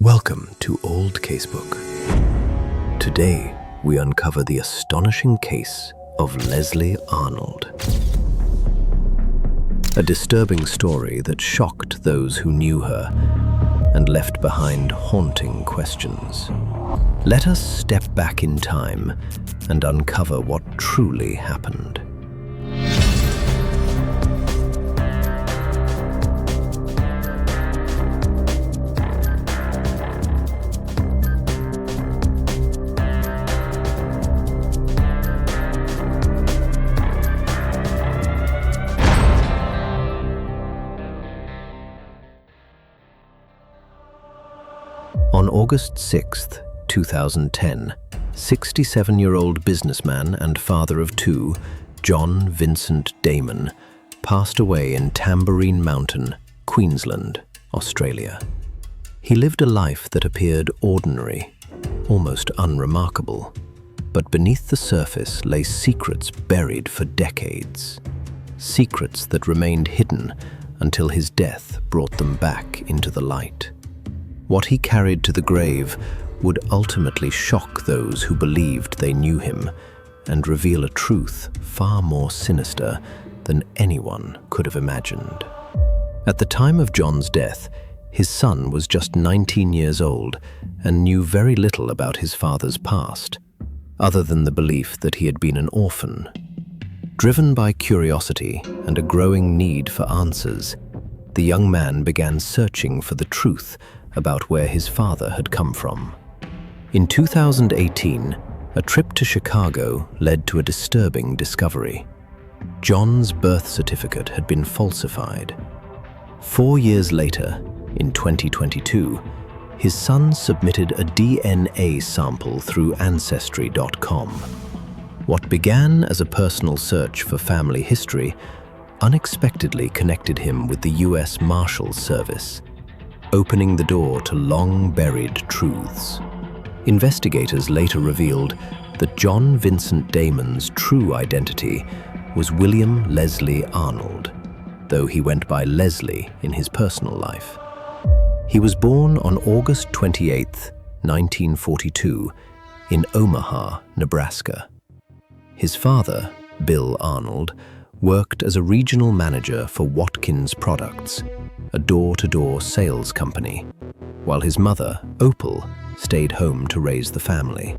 Welcome to Old Casebook. Today, we uncover the astonishing case of Leslie Arnold. A disturbing story that shocked those who knew her and left behind haunting questions. Let us step back in time and uncover what truly happened. On August 6, 2010, 67-year-old businessman and father of two, John Vincent Damon, passed away in Tamborine Mountain, Queensland, Australia. He lived a life that appeared ordinary, almost unremarkable, but beneath the surface lay secrets buried for decades. Secrets that remained hidden until his death brought them back into the light. What he carried to the grave would ultimately shock those who believed they knew him and reveal a truth far more sinister than anyone could have imagined. At the time of John's death, his son was just 19 years old and knew very little about his father's past, other than the belief that he had been an orphan. Driven by curiosity and a growing need for answers, the young man began searching for the truth about where his father had come from. In 2018, a trip to Chicago led to a disturbing discovery. John's birth certificate had been falsified. 4 years later, in 2022, his son submitted a DNA sample through Ancestry.com. What began as a personal search for family history unexpectedly connected him with the U.S. Marshals Service, opening the door to long-buried truths. Investigators later revealed that John Vincent Damon's true identity was William Leslie Arnold, though he went by Leslie in his personal life. He was born on August 28, 1942, in Omaha, Nebraska. His father, Bill Arnold, worked as a regional manager for Watkins Products, a door-to-door sales company, while his mother, Opal, stayed home to raise the family.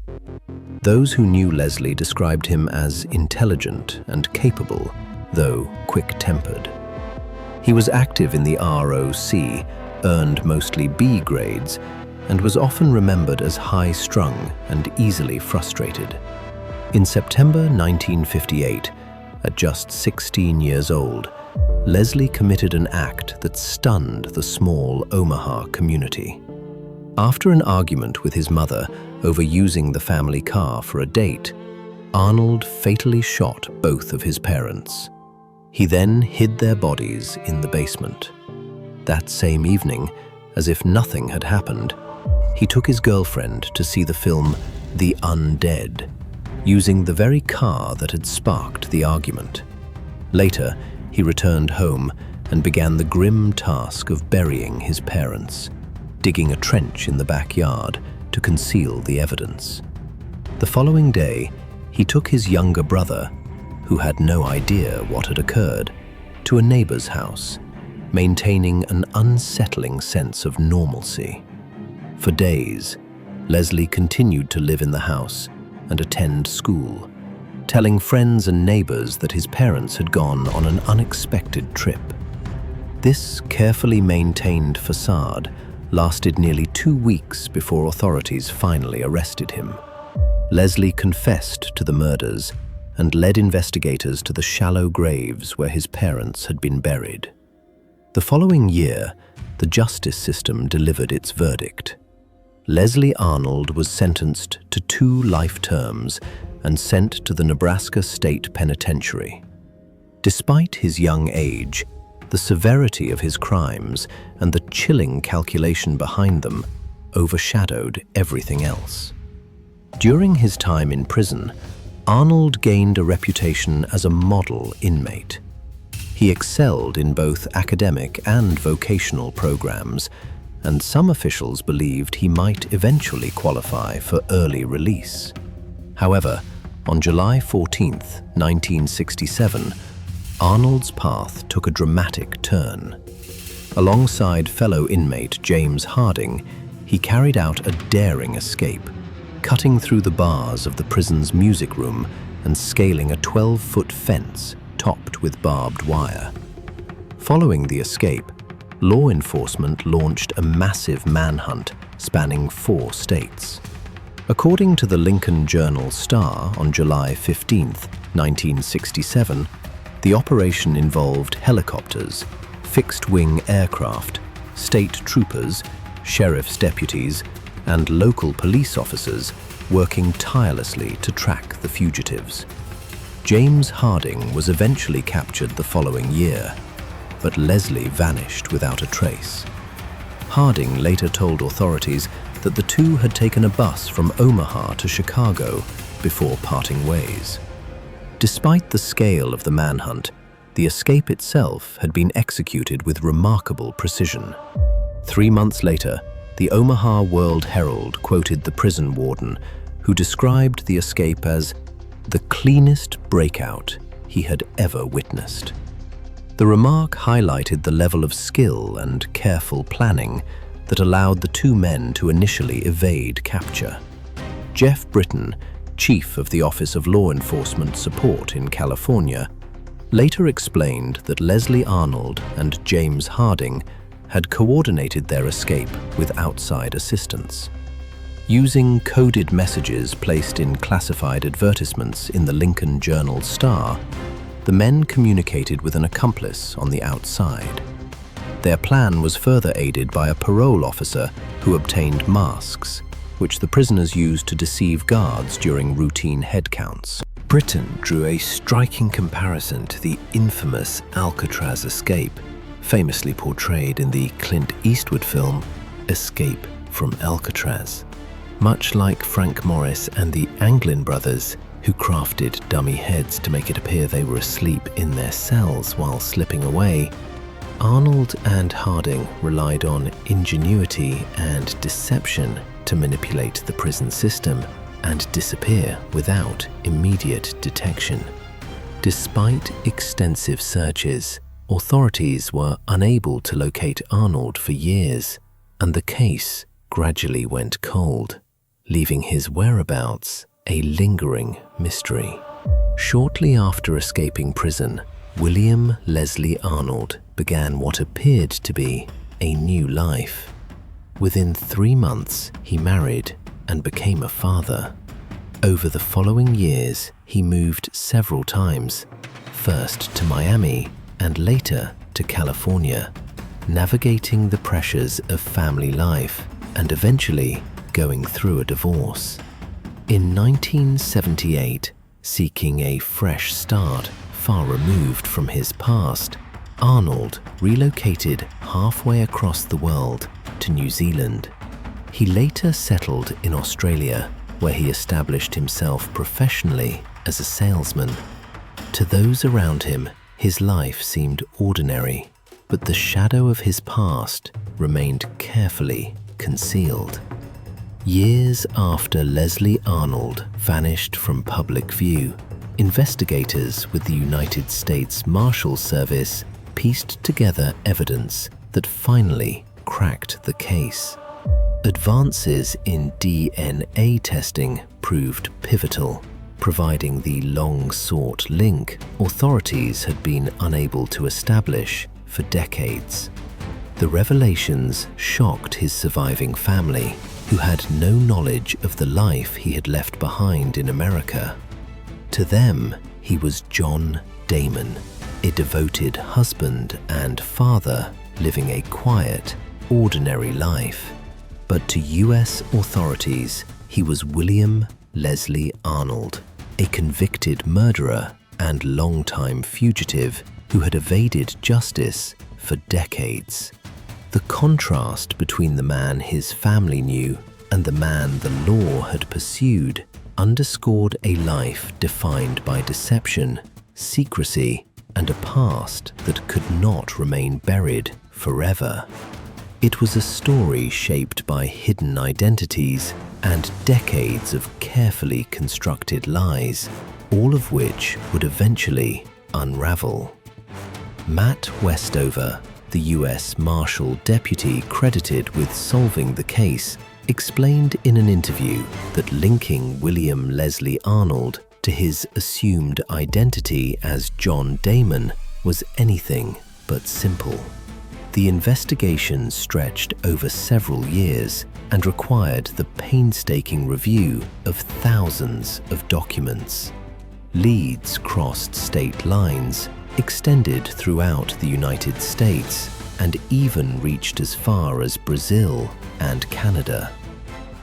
Those who knew Leslie described him as intelligent and capable, though quick-tempered. He was active in the ROC, earned mostly B grades, and was often remembered as high-strung and easily frustrated. In September 1958, at just 16 years old, Leslie committed an act that stunned the small Omaha community. After an argument with his mother over using the family car for a date, Arnold fatally shot both of his parents. He then hid their bodies in the basement. That same evening, as if nothing had happened, he took his girlfriend to see the film The Undead, using the very car that had sparked the argument. Later, he returned home and began the grim task of burying his parents, digging a trench in the backyard to conceal the evidence. The following day, he took his younger brother, who had no idea what had occurred, to a neighbor's house, maintaining an unsettling sense of normalcy. For days, Leslie continued to live in the house and attend school, telling friends and neighbors that his parents had gone on an unexpected trip. This carefully maintained facade lasted nearly 2 weeks before authorities finally arrested him. Leslie confessed to the murders and led investigators to the shallow graves where his parents had been buried. The following year, the justice system delivered its verdict. Leslie Arnold was sentenced to 2 life terms and sent to the Nebraska State Penitentiary. Despite his young age, the severity of his crimes and the chilling calculation behind them overshadowed everything else. During his time in prison, Arnold gained a reputation as a model inmate. He excelled in both academic and vocational programs and some officials believed he might eventually qualify for early release. However, on July 14, 1967, Arnold's path took a dramatic turn. Alongside fellow inmate James Harding, he carried out a daring escape, cutting through the bars of the prison's music room and scaling a 12-foot fence topped with barbed wire. Following the escape, law enforcement launched a massive manhunt spanning 4 states. According to the Lincoln Journal-Star on July 15, 1967, the operation involved helicopters, fixed-wing aircraft, state troopers, sheriff's deputies, and local police officers working tirelessly to track the fugitives. James Harding was eventually captured the following year, but Leslie vanished without a trace. Harding later told authorities that the two had taken a bus from Omaha to Chicago before parting ways. Despite the scale of the manhunt, the escape itself had been executed with remarkable precision. 3 months later, the Omaha World-Herald quoted the prison warden, who described the escape as the cleanest breakout he had ever witnessed. The remark highlighted the level of skill and careful planning that allowed the 2 men to initially evade capture. Jeff Britton, chief of the Office of Law Enforcement Support in California, later explained that Leslie Arnold and James Harding had coordinated their escape with outside assistance. Using coded messages placed in classified advertisements in the Lincoln Journal-Star, the men communicated with an accomplice on the outside. Their plan was further aided by a parole officer who obtained masks, which the prisoners used to deceive guards during routine head counts. Britton drew a striking comparison to the infamous Alcatraz escape, famously portrayed in the Clint Eastwood film Escape from Alcatraz. Much like Frank Morris and the Anglin brothers, who crafted dummy heads to make it appear they were asleep in their cells while slipping away, Arnold and Harding relied on ingenuity and deception to manipulate the prison system and disappear without immediate detection. Despite extensive searches, authorities were unable to locate Arnold for years, and the case gradually went cold, leaving his whereabouts a lingering mystery. Shortly after escaping prison, William Leslie Arnold began what appeared to be a new life. Within 3 months, he married and became a father. Over the following years, he moved several times, first to Miami and later to California, navigating the pressures of family life and eventually going through a divorce. In 1978, seeking a fresh start far removed from his past, Arnold relocated halfway across the world to New Zealand. He later settled in Australia, where he established himself professionally as a salesman. To those around him, his life seemed ordinary, but the shadow of his past remained carefully concealed. Years after Leslie Arnold vanished from public view, investigators with the United States Marshals Service pieced together evidence that finally cracked the case. Advances in DNA testing proved pivotal, providing the long-sought link authorities had been unable to establish for decades. The revelations shocked his surviving family, who had no knowledge of the life he had left behind in America. To them, he was John Damon, a devoted husband and father living a quiet, ordinary life. But to US authorities, he was William Leslie Arnold, a convicted murderer and longtime fugitive who had evaded justice for decades. The contrast between the man his family knew and the man the law had pursued underscored a life defined by deception, secrecy, and a past that could not remain buried forever. It was a story shaped by hidden identities and decades of carefully constructed lies, all of which would eventually unravel. Matt Westover, the US Marshal Deputy credited with solving the case, explained in an interview that linking William Leslie Arnold to his assumed identity as John Damon was anything but simple. The investigation stretched over several years and required the painstaking review of thousands of documents. Leads crossed state lines, extended throughout the United States, and even reached as far as Brazil and Canada.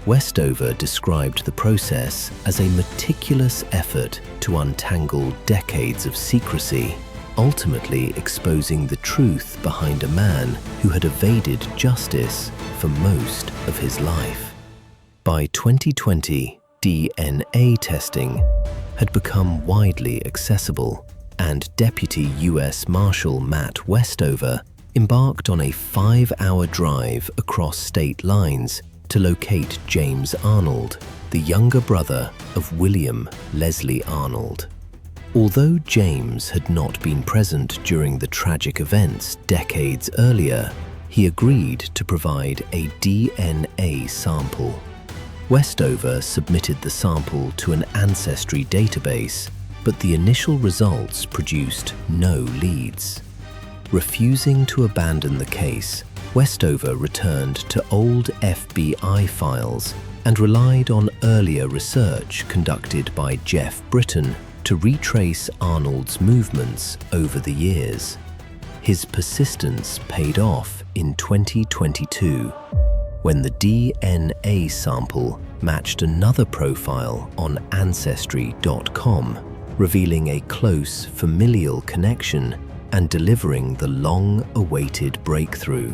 Westover described the process as a meticulous effort to untangle decades of secrecy, ultimately exposing the truth behind a man who had evaded justice for most of his life. By 2020, DNA testing had become widely accessible, and Deputy US Marshal Matt Westover embarked on a 5-hour drive across state lines to locate James Arnold, the younger brother of William Leslie Arnold. Although James had not been present during the tragic events decades earlier, he agreed to provide a DNA sample. Westover submitted the sample to an ancestry database, but the initial results produced no leads. Refusing to abandon the case, Westover returned to old FBI files and relied on earlier research conducted by Jeff Britton to retrace Arnold's movements over the years. His persistence paid off in 2022 when the DNA sample matched another profile on Ancestry.com, revealing a close familial connection and delivering the long-awaited breakthrough.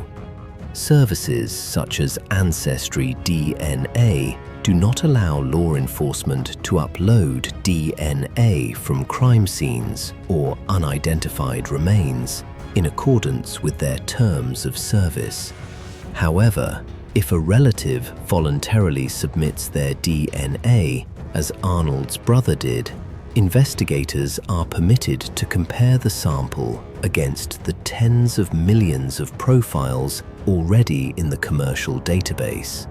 Services such as Ancestry DNA do not allow law enforcement to upload DNA from crime scenes or unidentified remains in accordance with their terms of service. However, if a relative voluntarily submits their DNA, as Arnold's brother did, investigators are permitted to compare the sample against the tens of millions of profiles already in the commercial database.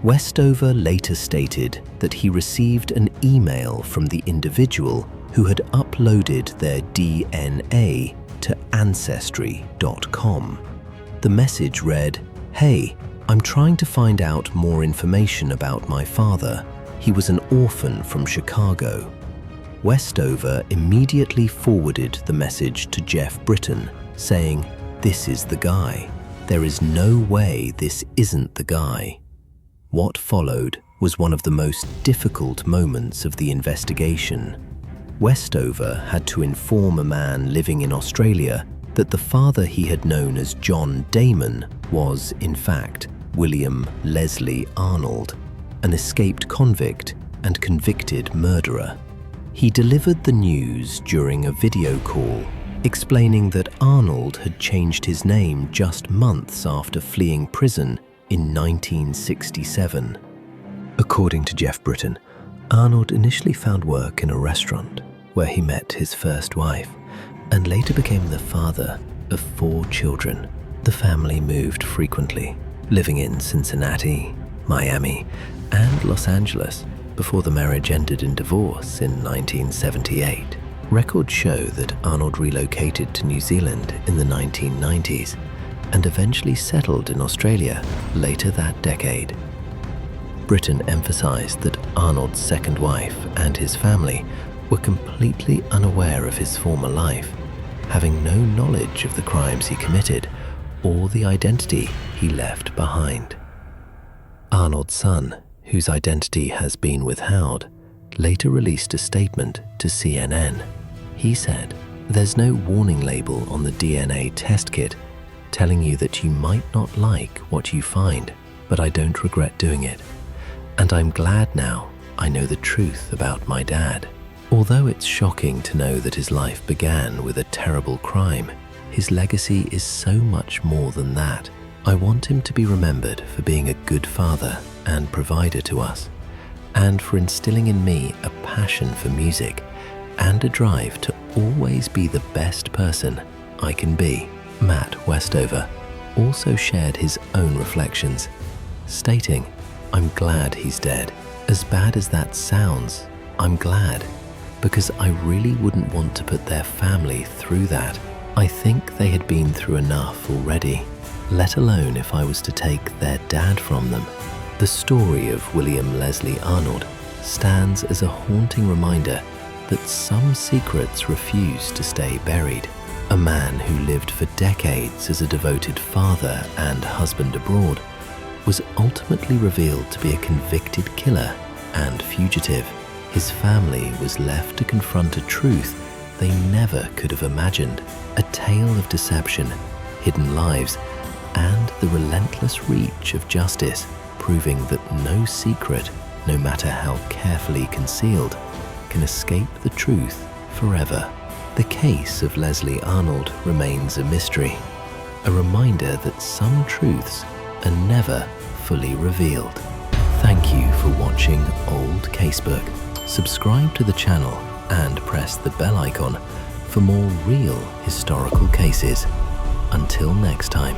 Westover later stated that he received an email from the individual who had uploaded their DNA to Ancestry.com. The message read, "Hey, I'm trying to find out more information about my father. He was an orphan from Chicago." Westover immediately forwarded the message to Jeff Britton, saying, "This is the guy. There is no way this isn't the guy." What followed was one of the most difficult moments of the investigation. Westover had to inform a man living in Australia that the father he had known as John Damon was, in fact, William Leslie Arnold, an escaped convict and convicted murderer. He delivered the news during a video call, explaining that Arnold had changed his name just months after fleeing prison in 1967. According to Jeff Britton, Arnold initially found work in a restaurant where he met his first wife and later became the father of 4 children. The family moved frequently, living in Cincinnati, Miami, and Los Angeles before the marriage ended in divorce in 1978. Records show that Arnold relocated to New Zealand in the 1990s and eventually settled in Australia later that decade. Britton emphasized that Arnold's second wife and his family were completely unaware of his former life, having no knowledge of the crimes he committed or the identity he left behind. Arnold's son, whose identity has been withheld, later released a statement to CNN. He said, "There's no warning label on the DNA test kit telling you that you might not like what you find, but I don't regret doing it. And I'm glad now I know the truth about my dad." Although it's shocking to know that his life began with a terrible crime, his legacy is so much more than that. I want him to be remembered for being a good father and provider to us, and for instilling in me a passion for music and a drive to always be the best person I can be. Matt Westover also shared his own reflections, stating, "I'm glad he's dead. As bad as that sounds, I'm glad, because I really wouldn't want to put their family through that. I think they had been through enough already, let alone if I was to take their dad from them." The story of William Leslie Arnold stands as a haunting reminder that some secrets refuse to stay buried. A man who lived for decades as a devoted father and husband abroad was ultimately revealed to be a convicted killer and fugitive. His family was left to confront a truth they never could have imagined, a tale of deception, hidden lives, and the relentless reach of justice, proving that no secret, no matter how carefully concealed, can escape the truth forever. The case of Leslie Arnold remains a mystery, a reminder that some truths are never fully revealed. Thank you for watching Old Casebook. Subscribe to the channel and press the bell icon for more real historical cases. Until next time.